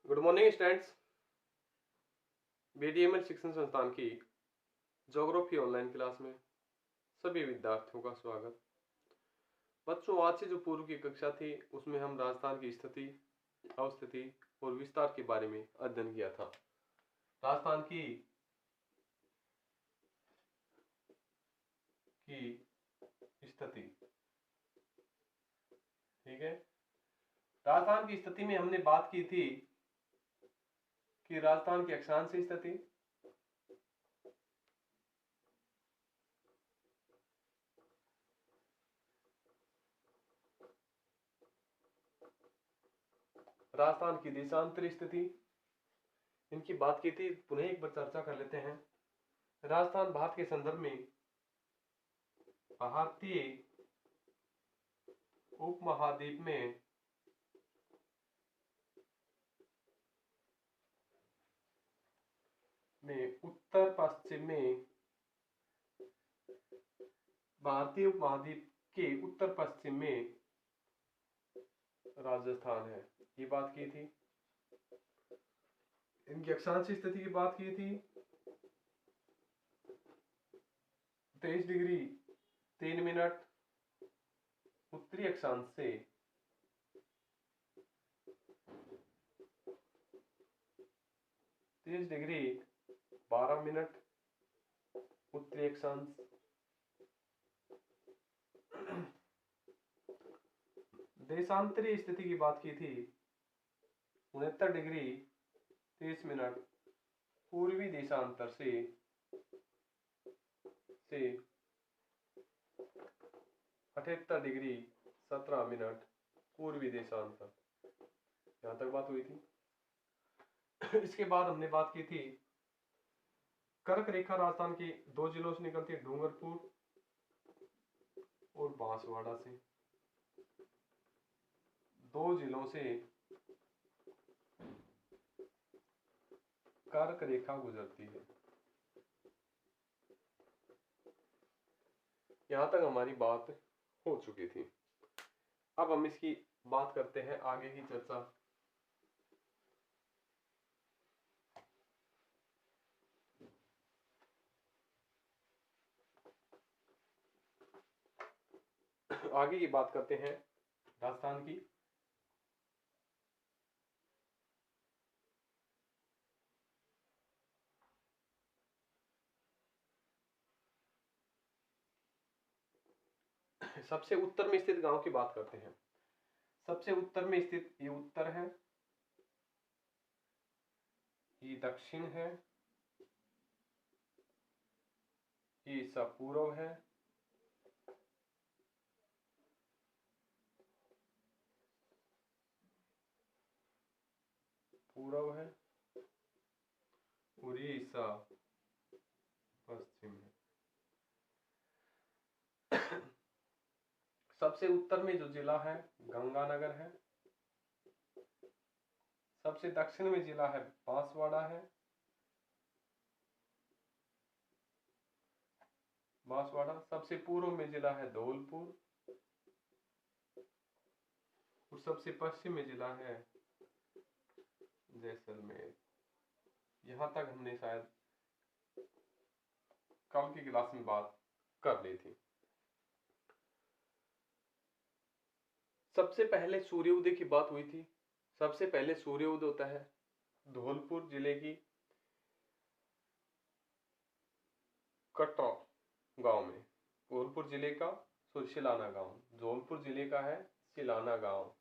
Good morning students. बीडीएमएल शिक्षण संस्थान की ज्योग्राफी ऑनलाइन क्लास में सभी विद्यार्थियों का स्वागत। बच्चों, आज से जो पूर्व की कक्षा थी उसमें हम राजस्थान की स्थिति, अवस्थिति और विस्तार के बारे में अध्ययन किया था। राजस्थान की स्थिति, ठीक है। राजस्थान की स्थिति में हमने बात की थी कि राजस्थान की अक्षांश स्थिति, राजस्थान की देशांतर स्थिति, इनकी बात की थी। पुनः एक बार चर्चा कर लेते हैं। राजस्थान भारत के संदर्भ में भारतीय उपमहाद्वीप में उत्तर पश्चिम में, भारतीय उपमहाद्वीप के उत्तर पश्चिम में राजस्थान है, ये बात की थी। इनकी अक्षांश स्थिति की बात की थी। 23 डिग्री 3 मिनट उत्तरी अक्षांश से 23 डिग्री 12 मिनट उत्तरी अक्षांश, देशांतरी स्थिति की बात की थी। 69 डिग्री 30 मिनट पूर्वी देशांतर से 78 डिग्री 17 मिनट पूर्वी देशांतर, यहां तक बात हुई थी। इसके बाद हमने बात की थी कर्क रेखा राजस्थान के दो जिलों से निकलती है, डूंगरपुर और बांसवाड़ा से। दो जिलों से कर्क रेखा गुजरती है। यहां तक हमारी बात हो चुकी थी। अब हम इसकी बात करते हैं, आगे की चर्चा। आगे की बात करते हैं राजस्थान की। सबसे उत्तर में स्थित गांव की बात करते हैं। सबसे उत्तर में स्थित ये उत्तर है, ये दक्षिण है, ये सब पूर्व है, पूर्व है, और ये हिस्सा पश्चिम है। सबसे उत्तर में जो जिला है गंगानगर है। सबसे दक्षिण में जिला है बांसवाड़ा है। बांसवाड़ा। सबसे पूर्व में जिला है धौलपुर, और सबसे पश्चिम में जिला है जैसलमेर। यहां तक हमने शायद कल की क्लास में बात कर ली थी। सबसे पहले सूर्योदय की बात हुई थी। सबसे पहले सूर्योदय होता है धौलपुर जिले की कटरा गांव में। धौलपुर जिले का सिलाना गांव, धौलपुर जिले का है सिलाना गांव।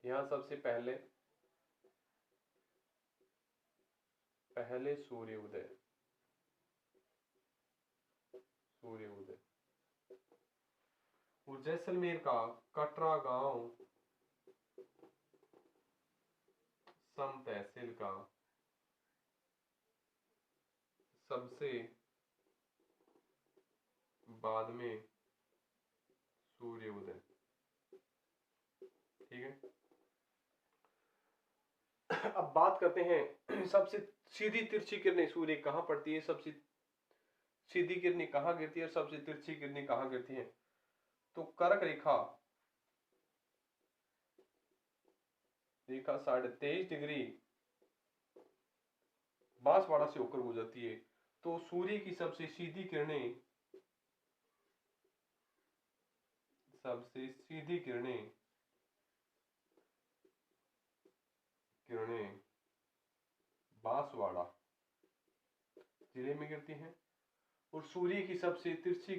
यहां सबसे पहले सूर्योदय और जैसलमेर का कटरा गांव सम तहसील का सबसे बाद में सूर्योदय। ठीक है। अब बात करते हैं सबसे सीधी तिरछी किरणें सूर्य कहां पड़ती है, सबसे सीधी किरणें कहां गिरती है और सबसे तिरछी किरणें कहां गिरती हैं। तो कर्क रेखा रेखा 23.5 डिग्री बांसवाड़ा से होकर गुजरती है, तो सूर्य की सबसे सीधी किरणें किरणें बांसवाड़ा जिले में गिरती हैं, और सूर्य की सबसे तिरछी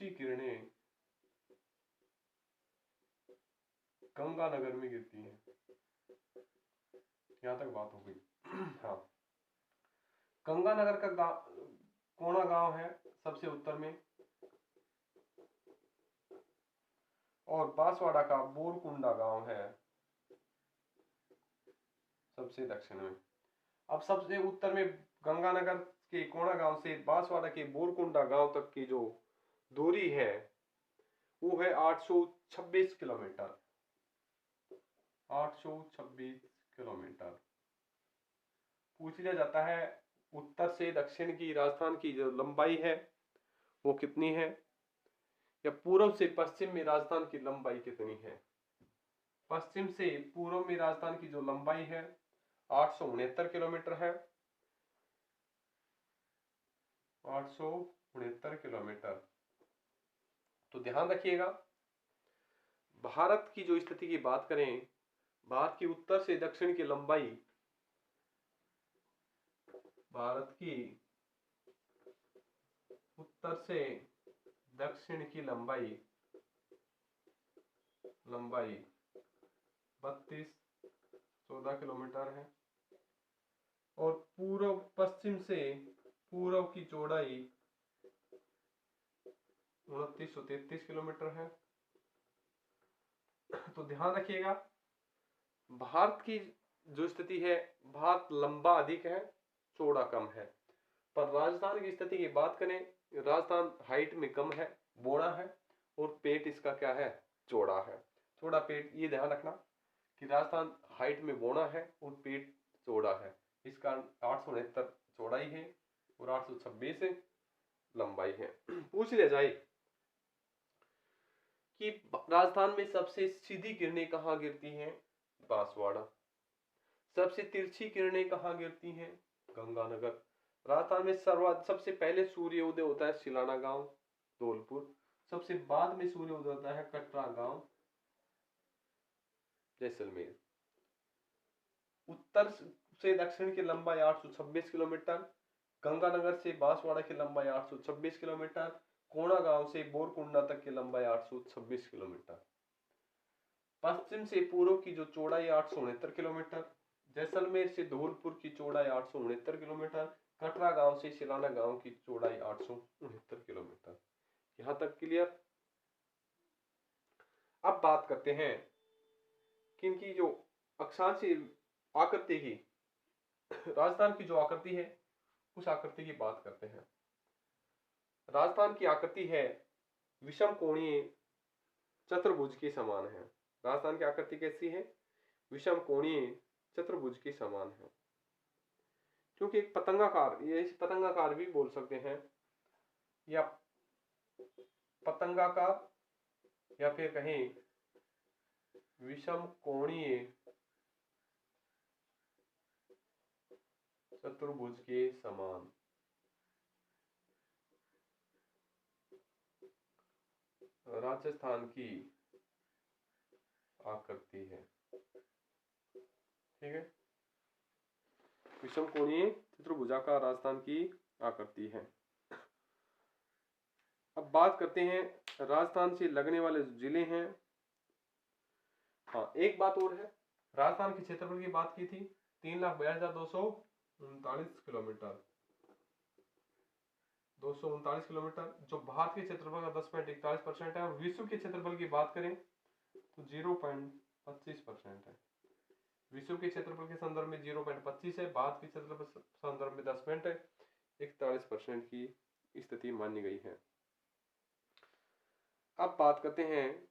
किरणें गंगानगर में गिरती हैं। यहां तक बात हो गई। हाँ, गंगानगर का कोना गांव है सबसे उत्तर में, और बांसवाड़ा का बोरकुंडा गांव है सबसे दक्षिण में। अब सबसे उत्तर में गंगानगर के कोना गांव से बांसवाड़ा के बोरकुंडा गांव तक की जो दूरी है वो है 826 किलोमीटर। 826 किलोमीटर। पूछ लिया जाता है उत्तर से दक्षिण की राजस्थान की जो लंबाई है वो कितनी है, या पूर्व से पश्चिम में राजस्थान की लंबाई कितनी है। पश्चिम से पूर्व में राजस्थान की जो लंबाई है 869 किलोमीटर है। 869 किलोमीटर। तो ध्यान रखिएगा, भारत की जो स्थिति की बात करें, भारत की उत्तर से दक्षिण की लंबाई, भारत की उत्तर से दक्षिण की लंबाई 3214 किलोमीटर है, और पूर्व पश्चिम से पूर्व की चौड़ाई 2933 किलोमीटर है। तो ध्यान रखिएगा, भारत की जो स्थिति है, भारत लंबा अधिक है, चौड़ा कम है। पर राजस्थान की स्थिति की बात करें, राजस्थान हाइट में कम है, बौड़ा है, और पेट इसका क्या है, चौड़ा है। चौड़ा पेट, ये ध्यान रखना कि राजस्थान हाइट में बौड़ा है और पेट चौड़ा है। इस कारण 869 चौड़ाई है और 826 लंबाई है। पूछ लिया जाए कि राजस्थान में सबसे सीधी किरणें कहाँ गिरती हैं, बांसवाड़ा। सबसे तिरछी किरणें कहाँ गिरती हैं, गंगानगर। राजस्थान में सबसे पहले सूर्योदय होता है सिलाना गांव, धौलपुर। सबसे बाद में सूर्योदय होता है कटरा गांव, जैसलमेर। उत्तर से दक्षिण की लंबाई 826 किलोमीटर, गंगानगर से बांसवाड़ा की लंबाई 826 किलोमीटर, कोना गांव से बोरकुंडा तक की लंबाई 826 किलोमीटर। पश्चिम से पूर्व की जो चौड़ाई 869 किलोमीटर, जैसलमेर से धौलपुर की चौड़ाई 869 किलोमीटर, कटरा गांव से सिलाना गांव की चौड़ाई 869 किलोमीटर। यहां तक क्लियर। अब बात करते हैं कि इनकी जो अक्षांशीय आकृति की, राजस्थान की जो आकृति है उस आकृति की बात करते हैं। राजस्थान की आकृति है विषम कोणीय चतुर्भुज के समान है। राजस्थान की आकृति कैसी है, विषम कोणीय चतुर्भुज के समान है, क्योंकि एक पतंगाकार, ये इस पतंगाकार भी बोल सकते हैं, या पतंगाकार, या फिर कहें विषम कोणीय चतुर्भुज के समान। राजस्थान की आकृति है, ठीक है, विषम कोणीय चतुर्भुजाकार राजस्थान की आकृति है। अब बात करते हैं राजस्थान से लगने वाले जिले हैं। हाँ, एक बात और है, राजस्थान के क्षेत्रफल की बात की थी 3,42,239 किलोमीटर, 239 किलोमीटर, जो भारत के क्षेत्रफल का 10.41% है। और विश्व के क्षेत्रफल की बात करें तो 0.25% है। विश्व के क्षेत्रफल के संदर्भ में 0.25 है, भारत के क्षेत्रफल के संदर्भ में 10.41% की स्थिति मानी गई है। अब बात करते हैं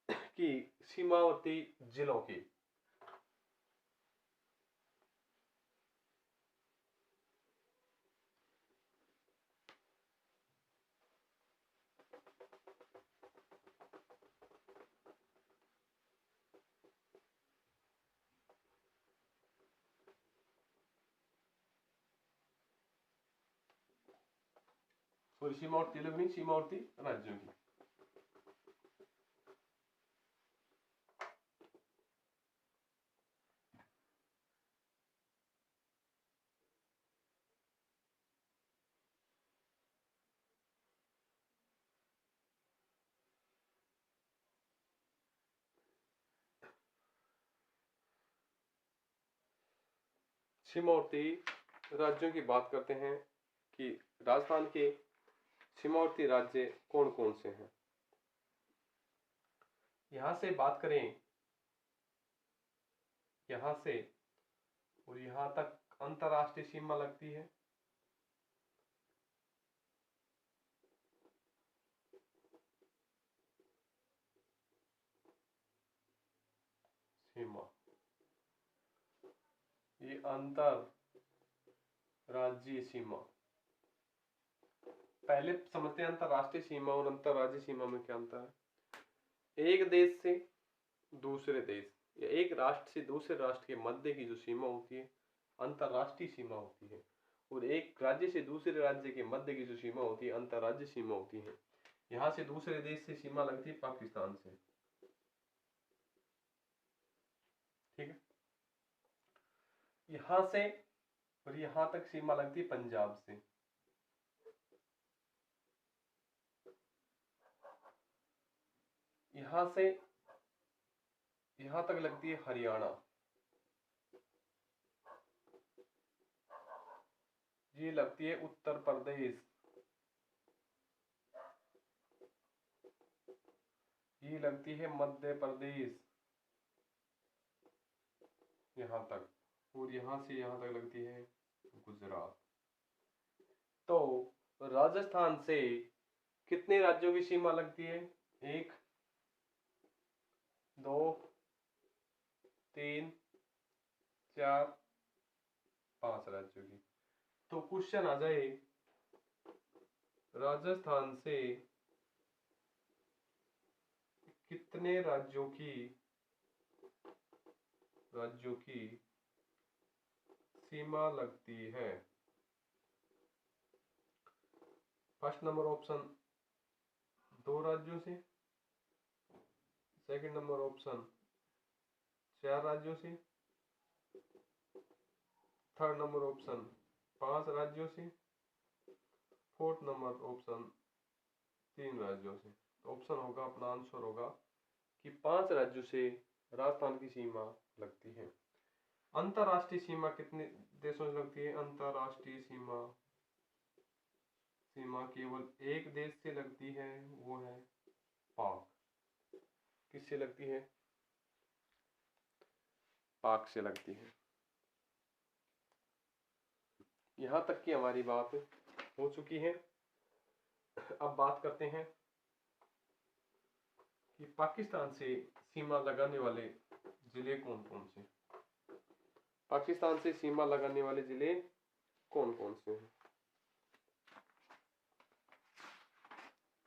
कि सीमावर्ती जिलों की। और सीमावर्ती लगनी सीमावर्ती राज्यों की। सीमावर्ती राज्यों की बात करते हैं कि राजस्थान के सीमावर्ती राज्य कौन कौन से हैं। यहां से बात करें, यहां से और यहां तक अंतरराष्ट्रीय सीमा लगती है। सीमा, ये अंतर राज्यीय सीमा। पहले समझते हैं अंतरराष्ट्रीय सीमा और अंतरराज्यीय सीमा में क्या अंतर है। एक देश से दूसरे देश या एक राष्ट्र से दूसरे राष्ट्र के मध्य की जो सीमा होती है अंतरराष्ट्रीय सीमा होती है, और एक राज्य से दूसरे राज्य के मध्य की जो सीमा होती है अंतरराज्यीय सीमा होती है। यहां से दूसरे देश से सीमा लगती है पाकिस्तान से, ठीक है। यहां से और यहां तक सीमा लगती है पंजाब से। यहां से यहां तक लगती है हरियाणा। ये लगती है उत्तर प्रदेश। ये लगती है मध्य प्रदेश यहां तक, और यहां से यहां तक लगती है गुजरात। तो राजस्थान से कितने राज्यों की सीमा लगती है? 1 2 3 4 5 राज्यों की। तो क्वेश्चन आ जाए, राजस्थान से कितने राज्यों की सीमा लगती है? फर्स्ट नंबर ऑप्शन 2 राज्यों से, सेकंड नंबर ऑप्शन 4 राज्यों से, थर्ड नंबर ऑप्शन 5 राज्यों से, फोर्थ नंबर ऑप्शन 3 राज्यों से। तो ऑप्शन होगा, अपना आंसर होगा कि 5 राज्यों से राजस्थान की सीमा लगती है। अंतरराष्ट्रीय सीमा कितने देशों से लगती है? अंतरराष्ट्रीय सीमा केवल एक देश से लगती है, वो है पाक। किससे लगती है? पाक से लगती है। यहां तक की हमारी बात हो चुकी है। अब बात करते हैं कि पाकिस्तान से सीमा लगाने वाले जिले कौन कौन से। पाकिस्तान से सीमा लगाने वाले जिले कौन कौन से हैं?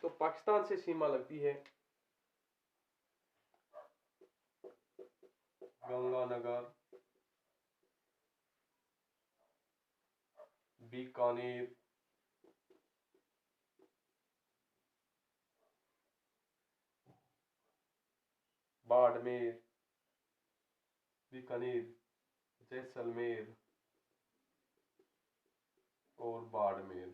तो पाकिस्तान से सीमा लगती है गंगानगर, बीकानेर, बाड़मेर, बीकानेर, जैसलमेर और बाड़मेर।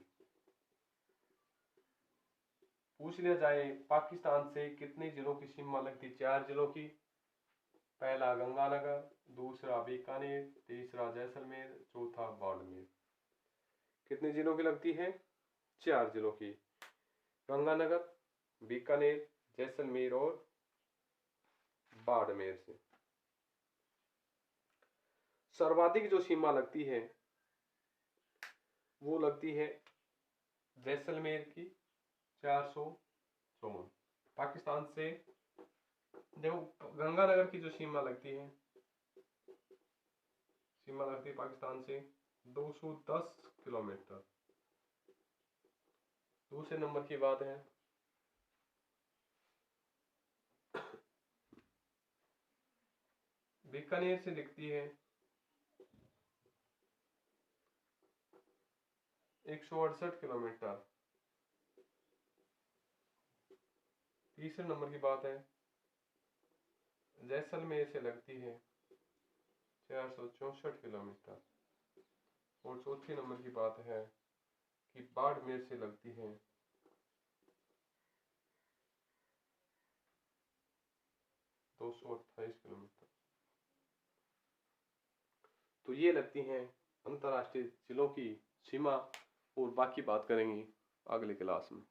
पूछ लिया जाए पाकिस्तान से कितने जिलों की सीमा लगती? 4 जिलों की। पहला गंगानगर, दूसरा बीकानेर, तीसरा जैसलमेर, चौथा बाड़मेर। कितने जिलों की लगती है? 4 जिलों की। गंगानगर, बीकानेर, जैसलमेर और बाड़मेर से। सर्वाधिक जो सीमा लगती है वो लगती है जैसलमेर की, 454। पाकिस्तान से देखो, गंगानगर की जो सीमा लगती है पाकिस्तान से 210 किलोमीटर। दूसरे नंबर की बात है बीकानेर से दिखती है 168 किलोमीटर। तीसरे नंबर की बात है, जैसलमेर से लगती है 464 किलोमीटर। और चौथी नंबर की बात है कि बाड़मेर से लगती है 228 किलोमीटर। तो ये लगती हैं अंतर्राष्ट्रीय जिलों की सीमा, और बाकी बात करेंगे अगले क्लास में।